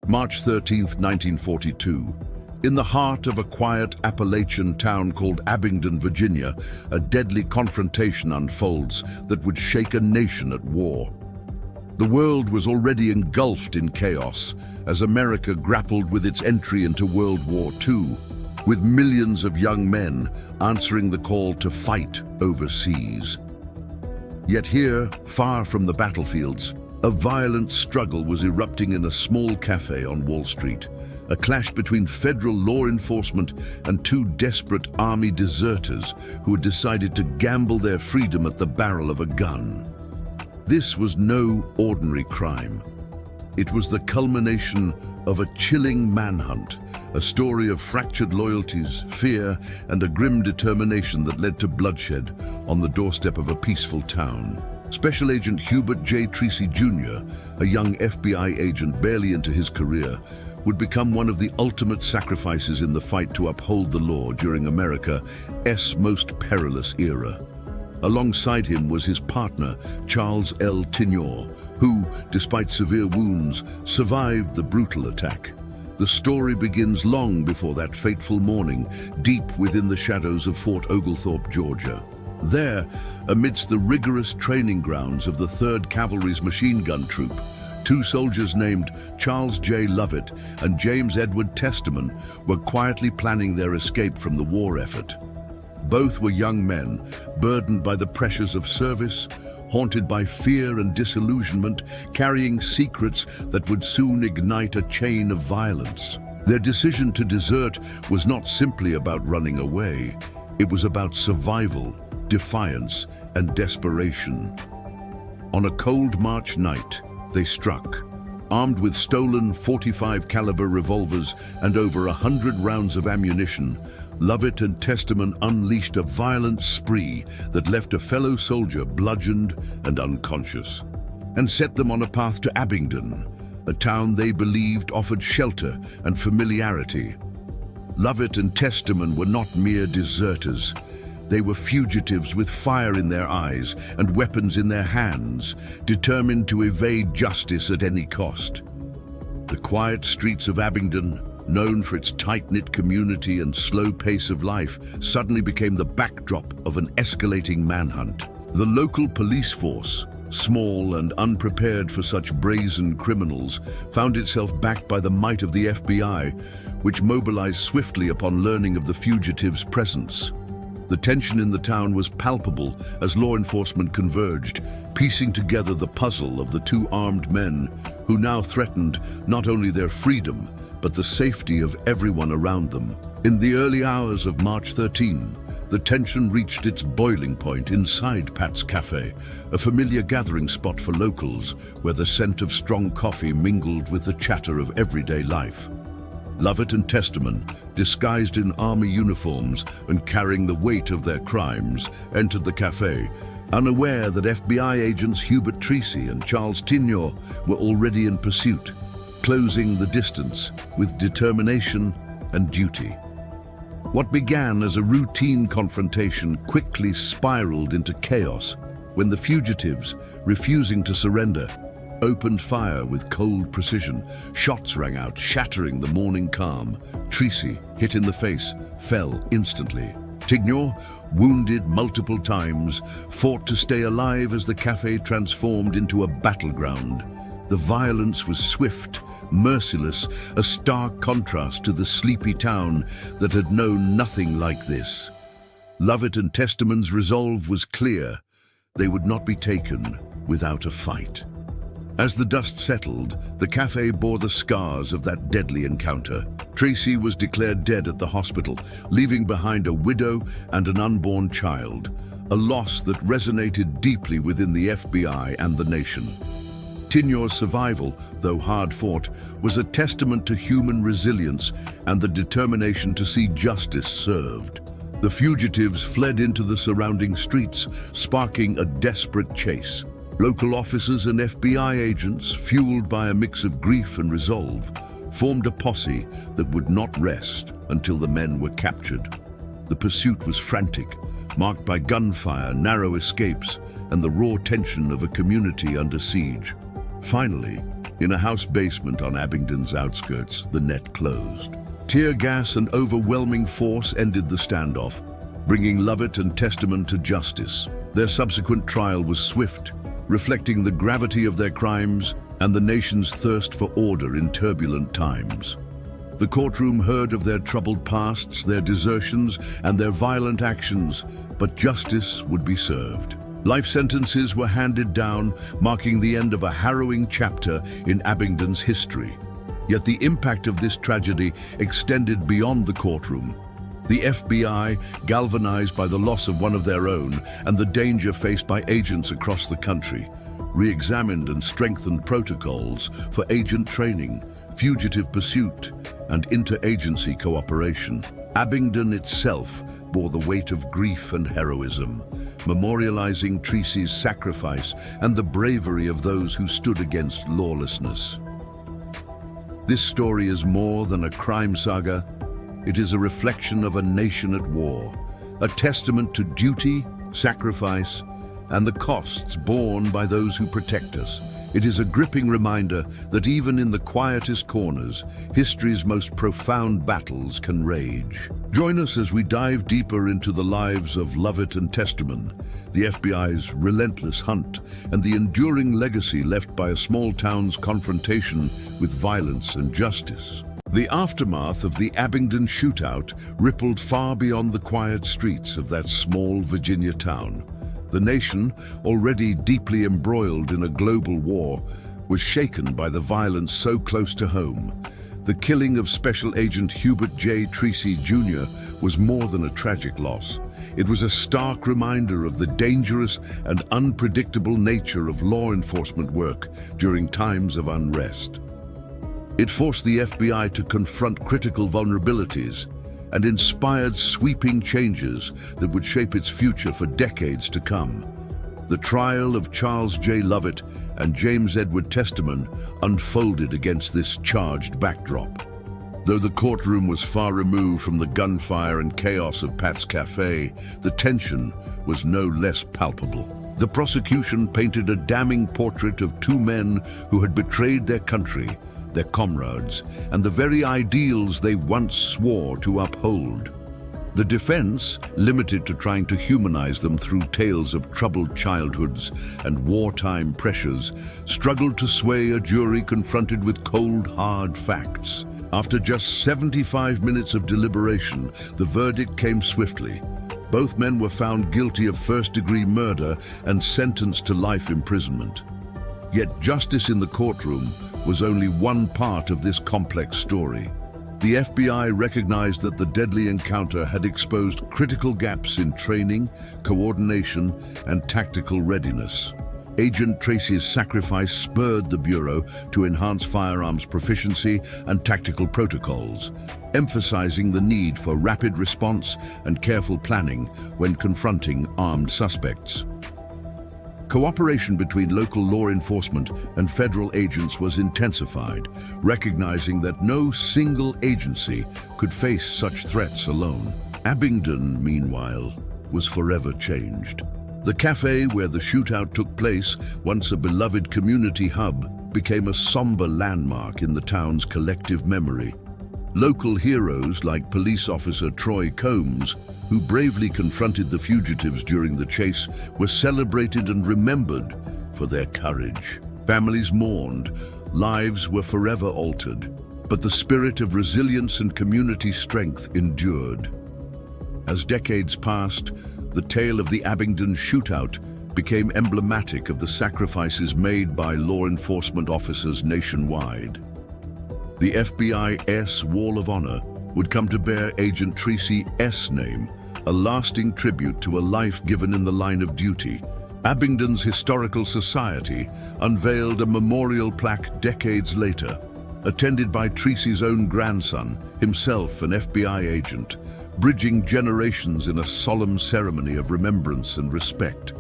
March 13th, 1942. In the heart of a quiet Appalachian town called Abingdon, Virginia, a deadly confrontation unfolds that would shake a nation at war. The world was already engulfed in chaos as America grappled with its entry into World War II, with millions of young men answering the call to fight overseas. Yet here, far from the battlefields, a violent struggle was erupting in a small cafe on Wall Street, a clash between federal law enforcement and two desperate army deserters who had decided to gamble their freedom at the barrel of a gun. This was no ordinary crime. It was the culmination of a chilling manhunt, a story of fractured loyalties, fear, and a grim determination that led to bloodshed on the doorstep of a peaceful town. Special Agent Hubert Treacy Jr., a young FBI agent barely into his career, would become one of the ultimate sacrifices in the fight to uphold the law during America's most perilous era. Alongside him was his partner, Charles L. Tignor, who, despite severe wounds, survived the brutal attack. The story begins long before that fateful morning, deep within the shadows of Fort Oglethorpe, Georgia. There, amidst the rigorous training grounds of the 3rd Cavalry's machine gun troop, two soldiers named Charles J. Lovett and James Edward Testerman were quietly planning their escape from the war effort. Both were young men, burdened by the pressures of service, haunted by fear and disillusionment, carrying secrets that would soon ignite a chain of violence. Their decision to desert was not simply about running away. It was about survival, defiance, and desperation. On a cold March night, they struck. Armed with stolen .45 caliber revolvers and over 100 rounds of ammunition, Lovett and Testerman unleashed a violent spree that left a fellow soldier bludgeoned and unconscious, and set them on a path to Abingdon, a town they believed offered shelter and familiarity. Lovett and Testerman were not mere deserters. They were fugitives with fire in their eyes and weapons in their hands, determined to evade justice at any cost. The quiet streets of Abingdon, known for its tight-knit community and slow pace of life, suddenly became the backdrop of an escalating manhunt. The local police force, small and unprepared for such brazen criminals, found itself backed by the might of the FBI, which mobilized swiftly upon learning of the fugitives' presence. The tension in the town was palpable as law enforcement converged, piecing together the puzzle of the two armed men who now threatened not only their freedom, but the safety of everyone around them. In the early hours of March 13, the tension reached its boiling point inside Pat's Café, a familiar gathering spot for locals where the scent of strong coffee mingled with the chatter of everyday life. Lovett and Testerman, disguised in army uniforms and carrying the weight of their crimes, entered the café, unaware that FBI agents Hubert Treacy and Charles Tignor were already in pursuit, closing the distance with determination and duty. What began as a routine confrontation quickly spiraled into chaos when the fugitives, refusing to surrender, opened fire with cold precision. Shots rang out, shattering the morning calm. Treacy, hit in the face, fell instantly. Tignor, wounded multiple times, fought to stay alive as the café transformed into a battleground. The violence was swift, merciless, a stark contrast to the sleepy town that had known nothing like this. Lovett and Testerman's resolve was clear. They would not be taken without a fight. As the dust settled, the café bore the scars of that deadly encounter. Treacy was declared dead at the hospital, leaving behind a widow and an unborn child, a loss that resonated deeply within the FBI and the nation. Tignor's survival, though hard-fought, was a testament to human resilience and the determination to see justice served. The fugitives fled into the surrounding streets, sparking a desperate chase. Local officers and FBI agents, fueled by a mix of grief and resolve, formed a posse that would not rest until the men were captured. The pursuit was frantic, marked by gunfire, narrow escapes, and the raw tension of a community under siege. Finally, In a house basement on Abingdon's outskirts, the net closed. Tear gas and overwhelming force ended the standoff, bringing Lovett and Testerman to justice. Their subsequent trial was swift, reflecting the gravity of their crimes and the nation's thirst for order in turbulent times. The courtroom heard of their troubled pasts, their desertions, and their violent actions, but justice would be served. Life sentences were handed down, marking the end of a harrowing chapter in Abingdon's history. Yet the impact of this tragedy extended beyond the courtroom. The FBI, galvanized by the loss of one of their own and the danger faced by agents across the country, re-examined and strengthened protocols for agent training, fugitive pursuit, and interagency cooperation. Abingdon itself bore the weight of grief and heroism, memorializing Treacy's sacrifice and the bravery of those who stood against lawlessness. This story is more than a crime saga. It is a reflection of a nation at war, a testament to duty, sacrifice, and the costs borne by those who protect us. It is a gripping reminder that even in the quietest corners, history's most profound battles can rage. Join us as we dive deeper into the lives of Lovett and Testerman, the FBI's relentless hunt, and the enduring legacy left by a small town's confrontation with violence and justice. The aftermath of the Abingdon Shootout rippled far beyond the quiet streets of that small Virginia town. The nation, already deeply embroiled in a global war, was shaken by the violence so close to home. The killing of Special Agent Hubert Treacy Jr. was more than a tragic loss. It was a stark reminder of the dangerous and unpredictable nature of law enforcement work during times of unrest. It forced the FBI to confront critical vulnerabilities and inspired sweeping changes that would shape its future for decades to come. The trial of Charles J. Lovett and James Edward Testerman unfolded against this charged backdrop. Though the courtroom was far removed from the gunfire and chaos of Pat's Café, the tension was no less palpable. The prosecution painted a damning portrait of two men who had betrayed their country, their comrades, and the very ideals they once swore to uphold. The defense, limited to trying to humanize them through tales of troubled childhoods and wartime pressures, struggled to sway a jury confronted with cold, hard facts. After just 75 minutes of deliberation, the verdict came swiftly. Both men were found guilty of first-degree murder and sentenced to life imprisonment. Yet justice in the courtroom was only one part of this complex story. The FBI recognized that the deadly encounter had exposed critical gaps in training, coordination, and tactical readiness. Agent Treacy's sacrifice spurred the Bureau to enhance firearms proficiency and tactical protocols, emphasizing the need for rapid response and careful planning when confronting armed suspects. Cooperation between local law enforcement and federal agents was intensified, recognizing that no single agency could face such threats alone. Abingdon, meanwhile, was forever changed. The café where the shootout took place, once a beloved community hub, became a somber landmark in the town's collective memory. Local heroes like police officer Troy Combs, who bravely confronted the fugitives during the chase, were celebrated and remembered for their courage. Families mourned, lives were forever altered, but the spirit of resilience and community strength endured. As decades passed, the tale of the Abingdon Shootout became emblematic of the sacrifices made by law enforcement officers nationwide. The FBI's Wall of Honor would come to bear Agent Treacy's name, a lasting tribute to a life given in the line of duty. Abingdon's Historical Society unveiled a memorial plaque decades later, attended by Treacy's own grandson, himself an FBI agent, bridging generations in a solemn ceremony of remembrance and respect.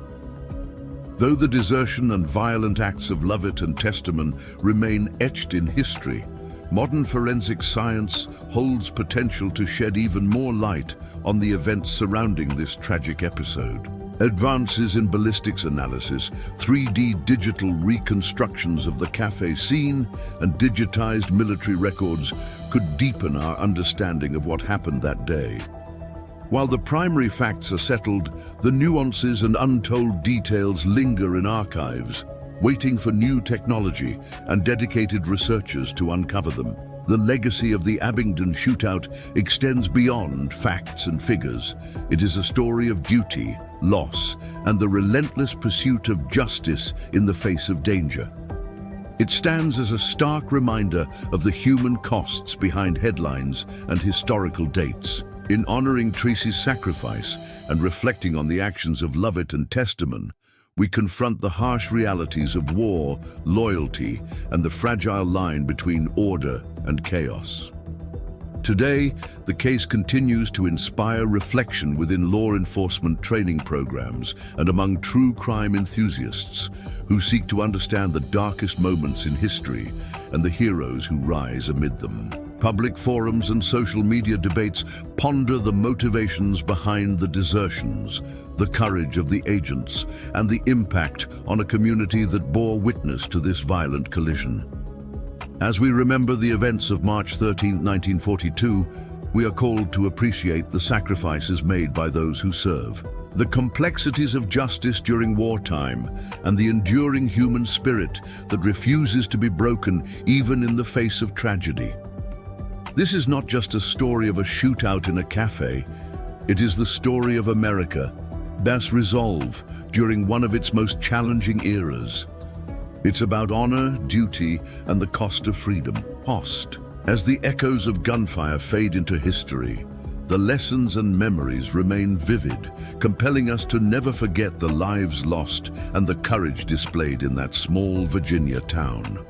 Though the desertion and violent acts of Lovett and Testerman remain etched in history, modern forensic science holds potential to shed even more light on the events surrounding this tragic episode. Advances in ballistics analysis, 3D digital reconstructions of the Café scene, and digitized military records could deepen our understanding of what happened that day. While the primary facts are settled, the nuances and untold details linger in archives, waiting for new technology and dedicated researchers to uncover them. The legacy of the Abingdon Shootout extends beyond facts and figures. It is a story of duty, loss, and the relentless pursuit of justice in the face of danger. It stands as a stark reminder of the human costs behind headlines and historical dates. In honoring Treacy's sacrifice and reflecting on the actions of Lovett and Testerman, we confront the harsh realities of war, loyalty, and the fragile line between order and chaos. Today, the case continues to inspire reflection within law enforcement training programs and among true crime enthusiasts who seek to understand the darkest moments in history and the heroes who rise amid them. Public forums and social media debates ponder the motivations behind the desertions, the courage of the agents, and the impact on a community that bore witness to this violent collision. As we remember the events of March 13, 1942, we are called to appreciate the sacrifices made by those who serve, the complexities of justice during wartime, and the enduring human spirit that refuses to be broken even in the face of tragedy. This is not just a story of a shootout in a cafe. It is the story of America, Bass resolve during one of its most challenging eras. It's about honor, duty, and the cost of freedom. Cost. As the echoes of gunfire fade into history, the lessons and memories remain vivid, compelling us to never forget the lives lost and the courage displayed in that small Virginia town.